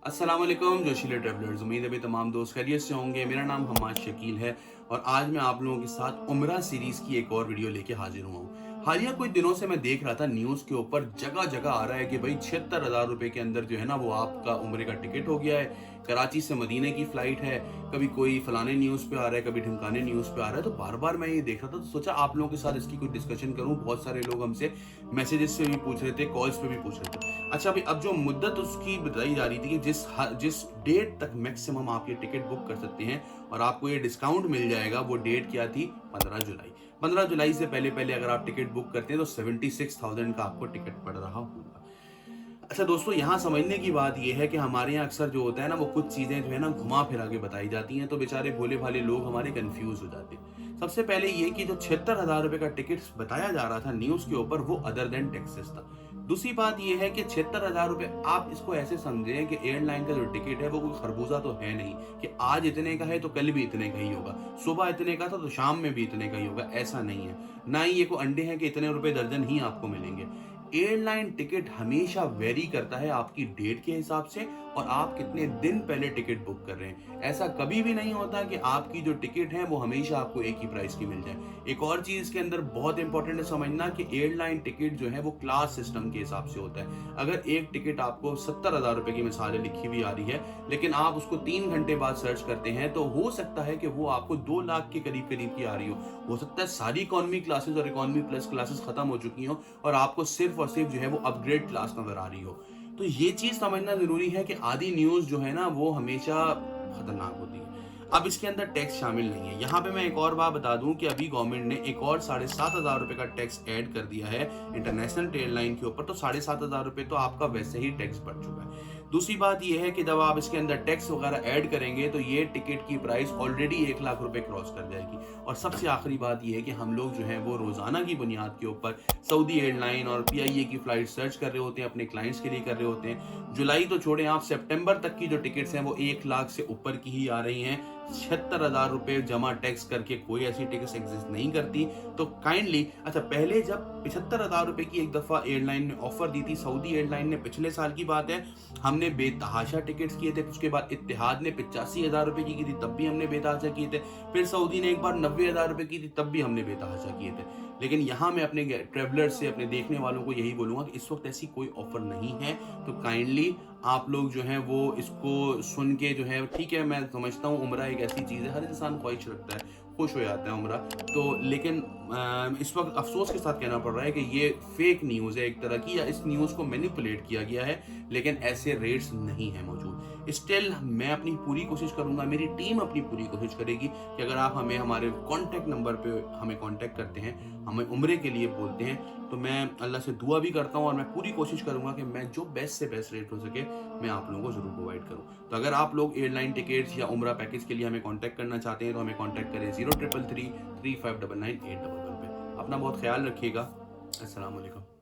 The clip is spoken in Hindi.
अस्सलाम वालेकुम जोशीले ट्रैवलर्स। उम्मीद है भी तमाम दोस्त खैरियत से होंगे। मेरा नाम हम्माद शकील है और आज मैं आप लोगों के साथ उम्रा सीरीज की एक और वीडियो लेके हाजिर हुआ हूँ। हालिया कुछ दिनों से मैं देख रहा था न्यूज़ के ऊपर जगह जगह आ रहा है कि भाई 76,000 रुपए के अंदर जो है ना वो आपका उम्रे का टिकट हो गया है। कराची से मदीने की फ्लाइट है। कभी कोई फलाने न्यूज़ पे आ रहा है, कभी ढिमकाने न्यूज़ पे आ रहा है। तो बार बार मैं ये देख रहा था तो सोचा आप लोगों के साथ इसकी कुछ डिस्कशन करूँ। बहुत सारे लोग हमसे मैसेजेस से भी पूछ रहे थे, कॉल्स पे भी पूछ रहे थे। अच्छा भाई, अब जो मुद्दत उसकी बताई जा रही थी कि जिस डेट तक मैक्सिमम आप ये टिकट बुक कर सकते हैं और आपको ये डिस्काउंट मिल जाएगा, वो डेट क्या थी? 15 जुलाई। 15 जुलाई से पहले पहले अगर आप टिकट बुक करते हैं तो 76,000 का आपको टिकट पड़ रहा होगा। अच्छा दोस्तों, यहाँ समझने की बात यह है कि हमारे यहाँ अक्सर जो होता है ना, वो कुछ चीजें जो है ना घुमा फिरा के बताई जाती हैं, तो बेचारे भोले भाले लोग हमारे कंफ्यूज हो जाते हैं। सबसे पहले ये कि जो 76,000 रुपए का टिकट बताया जा रहा था न्यूज के ऊपर, वो अदर देन टैक्सेस था। दूसरी बात यह है कि 76,000 रुपए आप इसको ऐसे समझें कि एयरलाइन का जो टिकट है वो कोई खरबूजा तो है नहीं कि आज इतने का है तो कल भी इतने का ही होगा, सुबह इतने का था तो शाम में भी इतने का ही होगा, ऐसा नहीं है। ना ही ये कोई अंडे हैं कि इतने रुपए दर्जन ही आपको मिलेंगे। एयरलाइन टिकट हमेशा वेरी करता है आपकी डेट के हिसाब से और आप कितने दिन पहले टिकट बुक कर रहे हैं। ऐसा कभी भी नहीं होता कि आपकी जो टिकट है वो हमेशा आपको एक ही प्राइस की मिल जाए। एक और चीज के अंदर बहुत इंपॉर्टेंट है समझना कि एयरलाइन टिकट जो है वो क्लास सिस्टम के हिसाब से होता है। अगर एक टिकट आपको 70,000 रुपए की मिसाल लिखी हुई आ रही है, लेकिन आप उसको 3 घंटे बाद सर्च करते हैं, तो हो सकता है कि वो आपको 2 लाख के करीब करीब की आ रही हो सकता है सारी इकोनॉमी क्लासेस और इकोनॉमी प्लस क्लासेस खत्म हो चुकी हो और आपको सिर्फ और सिर्फ जो है वो अपग्रेड क्लास नजर आ रही हो। तो ये चीज समझना जरूरी है कि आधी न्यूज जो है ना वो हमेशा खतरनाक होती है। अब इसके अंदर टैक्स शामिल नहीं है। यहाँ पे मैं एक और बात बता दूं कि अभी गवर्नमेंट ने एक और 7,500 रुपए का टैक्स ऐड कर दिया है इंटरनेशनल एयरलाइन के ऊपर, तो 7,500 रुपए तो आपका वैसे ही टैक्स बढ़ चुका है। दूसरी बात यह है कि जब आप इसके अंदर टैक्स वगैरह ऐड करेंगे तो ये टिकट की प्राइस ऑलरेडी 1 लाख रुपए क्रॉस कर जाएगी। और सबसे आखिरी बात यह है कि हम लोग जो है वो रोजाना की बुनियाद के ऊपर सऊदी एयरलाइन और PIA की फ्लाइट सर्च कर रहे होते हैं, अपने क्लाइंट्स के लिए कर रहे होते हैं। जुलाई तो छोड़े, आप सितंबर तक की जो टिकट्स हैं वो 1 लाख से ऊपर की ही आ रही हैं। 76,000 रुपए जमा टैक्स करके कोई ऐसी टिकट एग्जिस्ट नहीं करती। तो काइंडली, अच्छा पहले जब 75,000 रुपए की एक दफा एयरलाइन ने ऑफर दी थी, सऊदी एयरलाइन ने, पिछले साल की बात है, हमने बेतहाशा टिकट्स किए थे। उसके बाद इत्तेहाद ने 85,000 रुपए की थी, तब भी हमने बेतहाशा किए थे। फिर सऊदी ने एक बार 90,000 रुपए की थी, तब भी हमने बेतहाशा किए थे। लेकिन यहाँ मैं अपने ट्रेवलर से, अपने देखने वालों को यही बोलूंगा कि इस वक्त ऐसी कोई ऑफर नहीं है। तो काइंडली आप लोग जो है वो इसको सुन के जो है, ठीक है मैं समझता हूँ उम्रा एक ऐसी चीज़ है, हर इंसान ख्वाहिश रखता है, खुश हो जाता है उम्रा तो, लेकिन इस वक्त अफसोस के साथ कहना पड़ रहा है कि ये फेक न्यूज़ है एक तरह की, या इस न्यूज़ को मैनिपुलेट किया गया है, लेकिन ऐसे रेट्स नहीं है मौजूद। स्टिल मैं अपनी पूरी कोशिश करूंगा, मेरी टीम अपनी पूरी कोशिश करेगी कि अगर आप हमें हमारे कॉन्टैक्ट नंबर पे हमें कॉन्टैक्ट करते हैं, हमें उम्रे के लिए बोलते हैं, तो मैं अल्लाह से दुआ भी करता हूँ और मैं पूरी कोशिश करूंगा कि मैं जो बेस्ट से बेस्ट रेट हो सके मैं आप लोगों को जरूर प्रोवाइड करूँ। तो अगर आप लोग एयरलाइन टिकट्स या उम्रा पैकेज के लिए हमें कॉन्टैक्ट करना चाहते हैं तो हमें कॉन्टैक्ट करें 0333 3599 811 पे। अपना बहुत ख्याल रखिएगा। अस्सलाम वालेकुम।